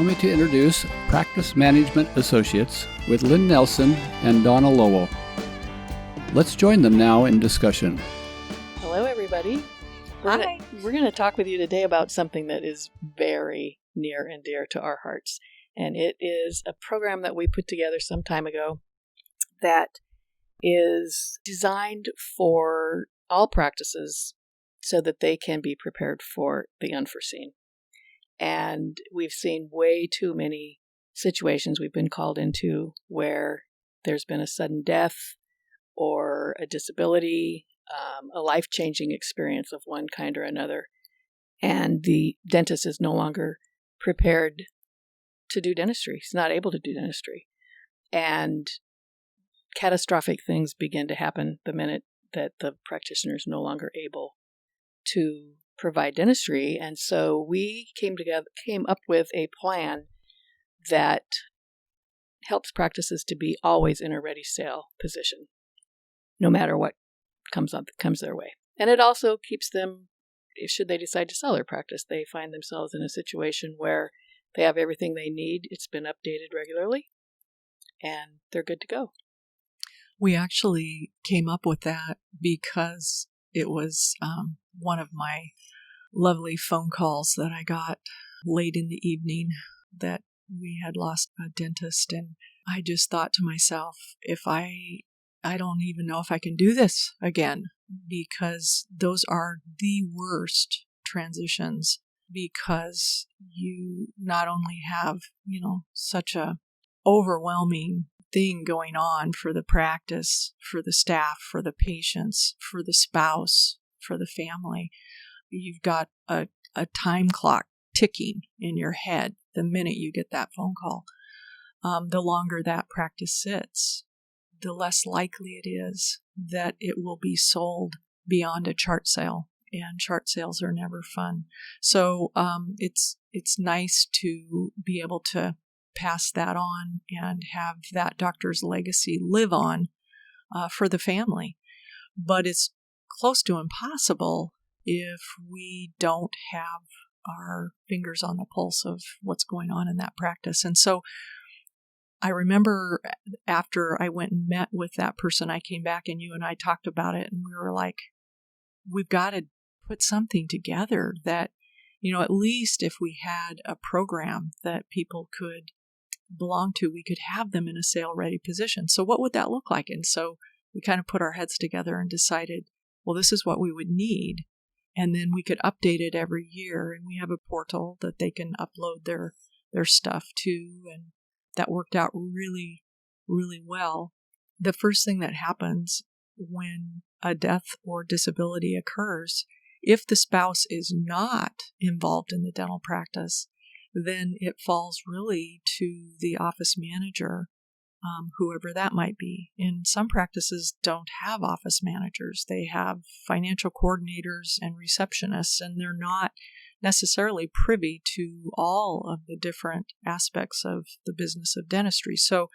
Allow me to introduce Practice Management Associates with Lynne Nelson and Donna Lowell. Let's join them now in discussion. Hello, everybody. Hi. We're going to talk with you today about something that is very near and dear to our hearts. And it is a program that we put together some time ago that is designed for all practices so that they can be prepared for the unforeseen. And we've seen way too many situations we've been called into where there's been a sudden death or a disability, a life-changing experience of one kind or another, and the dentist is no longer prepared to do dentistry. He's not able to do dentistry. And catastrophic things begin to happen the minute that the practitioner is no longer able to provide dentistry. And so we came up with a plan that helps practices to be always in a ready sale position, no matter what comes their way. And it also keeps them, should they decide to sell their practice, they find themselves in a situation where they have everything they need. It's been updated regularly, and they're good to go. We actually came up with that because it was one of my lovely phone calls that I got late in the evening that we had lost a dentist. And I just thought to myself, I don't even know if I can do this again, because those are the worst transitions, because you not only have, such a overwhelming thing going on for the practice, for the staff, for the patients, for the spouse, for the family. You've got a time clock ticking in your head the minute you get that phone call. The longer that practice sits, the less likely it is that it will be sold beyond a chart sale, and chart sales are never fun. So it's nice to be able to pass that on and have that doctor's legacy live on for the family. But it's close to impossible if we don't have our fingers on the pulse of what's going on in that practice. And so I remember after I went and met with that person, I came back and you and I talked about it, and we were like, we've got to put something together that, at least if we had a program that people could belong to, we could have them in a sale-ready position. So what would that look like? And so we kind of put our heads together and decided, well, this is what we would need. And then we could update it every year. And we have a portal that they can upload their stuff to. And that worked out really, really well. The first thing that happens when a death or disability occurs, if the spouse is not involved in the dental practice, then it falls really to the office manager, whoever that might be. And some practices don't have office managers. They have financial coordinators and receptionists, and they're not necessarily privy to all of the different aspects of the business of dentistry. So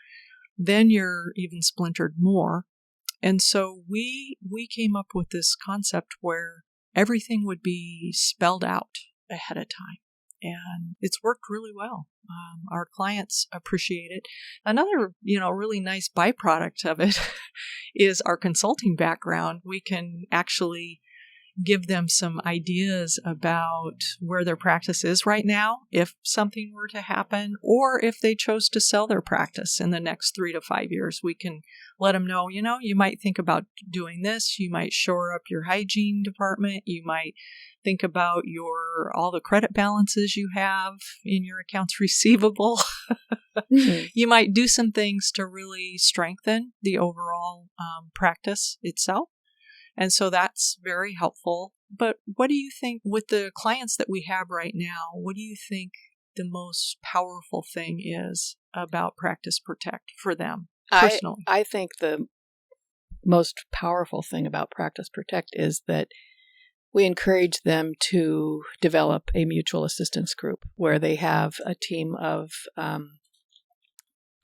then you're even splintered more. And so we came up with this concept where everything would be spelled out ahead of time. And it's worked really well. Our clients appreciate it. Another, really nice byproduct of it is our consulting background. We can actually give them some ideas about where their practice is right now, if something were to happen, or if they chose to sell their practice in the next 3 to 5 years. We can let them know, you might think about doing this. You might shore up your hygiene department. You might think about all the credit balances you have in your accounts receivable. Mm-hmm. You might do some things to really strengthen the overall practice itself. And so that's very helpful. But what do you think, with the clients that we have right now, what do you think the most powerful thing is about Practice Protect for them personally? I think the most powerful thing about Practice Protect is that we encourage them to develop a mutual assistance group where they have a team of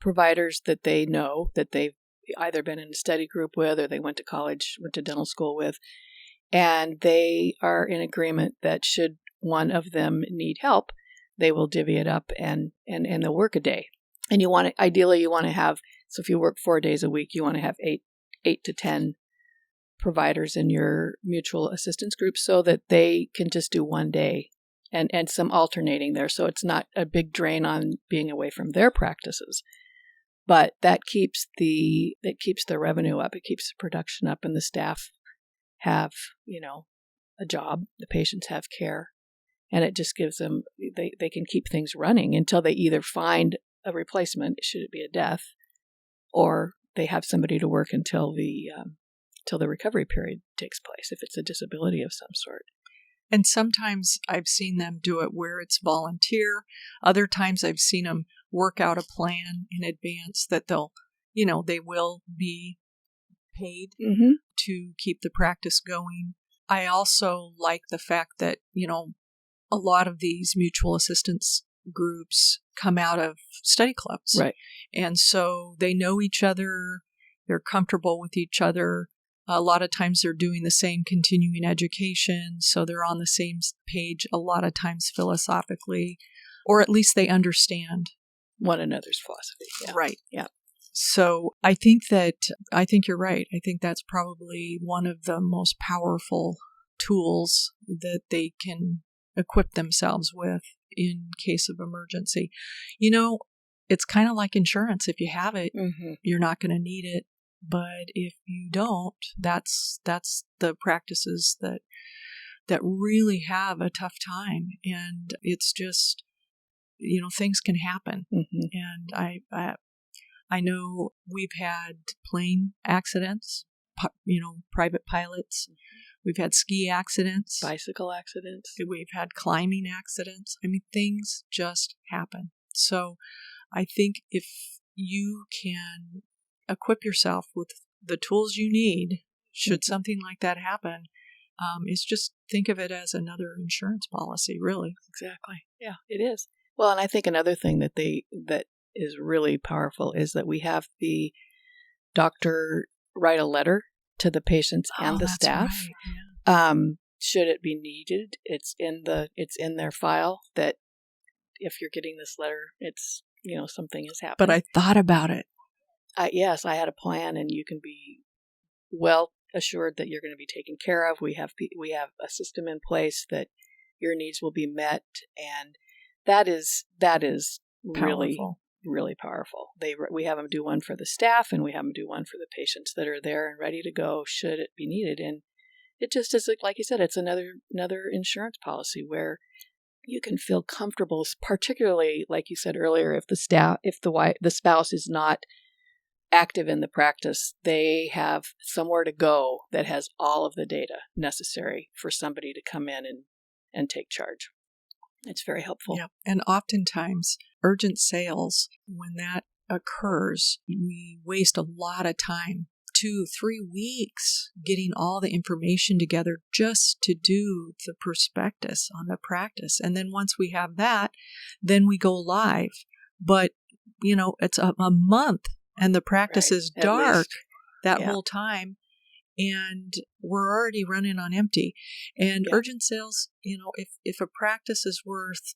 providers that they know, that they've either been in a study group with, or they went to college, went to dental school with, and they are in agreement that should one of them need help, they will divvy it up and they'll work a day. And ideally you want to have, so if you work 4 days a week, you want to have 8 to 10 providers in your mutual assistance group so that they can just do 1 day and some alternating there. So it's not a big drain on being away from their practices. But that keeps the revenue up. It keeps the production up, and the staff have, a job. The patients have care, and it just gives them, they can keep things running until they either find a replacement, should it be a death, or they have somebody to work until the recovery period takes place, if it's a disability of some sort. And sometimes I've seen them do it where it's volunteer. Other times I've seen them work out a plan in advance that they will be paid to keep the practice going. I also like the fact that, a lot of these mutual assistance groups come out of study clubs. Right. And so they know each other, they're comfortable with each other. A lot of times they're doing the same continuing education, so they're on the same page a lot of times philosophically, or at least they understand one another's philosophy. Yeah. Right. Yeah. So I think you're right. I think that's probably one of the most powerful tools that they can equip themselves with in case of emergency. It's kind of like insurance. If you have it, you're not going to need it. But if you don't, that's the practices that really have a tough time. And it's just, things can happen. And I know we've had plane accidents, private pilots. We've had ski accidents. Bicycle accidents. We've had climbing accidents. I mean, things just happen. So I think if you can equip yourself with the tools you need, should something like that happen, is just think of it as another insurance policy, really. Exactly. Yeah, it is. Well, and I think another thing that is really powerful is that we have the doctor write a letter to the patients and the staff. Right. Yeah. Should it be needed, it's in their file that if you're getting this letter, it's, something is happening. But I thought about it. Yes, I had a plan, and you can be well assured that you're going to be taken care of. We have a system in place that your needs will be met, and that is really, really powerful. We have them do one for the staff, and we have them do one for the patients that are there and ready to go should it be needed. And it just is, like you said, it's another insurance policy where you can feel comfortable, particularly like you said earlier, if the spouse is not active in the practice, they have somewhere to go that has all of the data necessary for somebody to come in and take charge. It's very helpful. Yeah. And oftentimes, urgent sales, when that occurs, we waste a lot of time, 2-3 weeks, getting all the information together just to do the prospectus on the practice. And then once we have that, then we go live. But, it's a month. And the practice is dark that whole time, and we're already running on empty. And urgent sales, if a practice is worth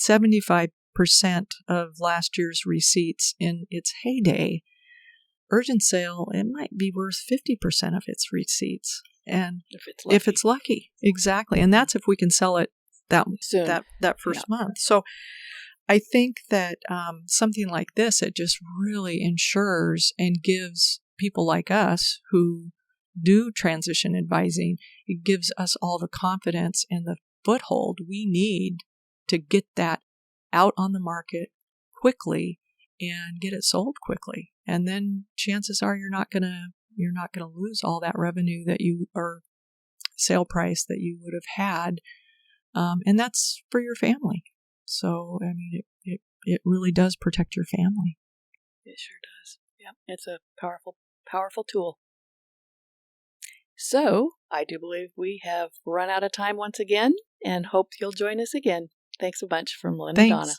75% of last year's receipts in its heyday, urgent sale, it might be worth 50% of its receipts. And if it's lucky. Exactly. And that's if we can sell it that first month. So I think that something like this, it just really ensures and gives people like us who do transition advising, it gives us all the confidence and the foothold we need to get that out on the market quickly and get it sold quickly. And then chances are you're not gonna lose all that revenue that you, or sale price that you would have had, and that's for your family. So, I mean, it really does protect your family. It sure does. Yeah, it's a powerful, powerful tool. So, I do believe we have run out of time once again, and hope you'll join us again. Thanks a bunch from Lynne and Donna.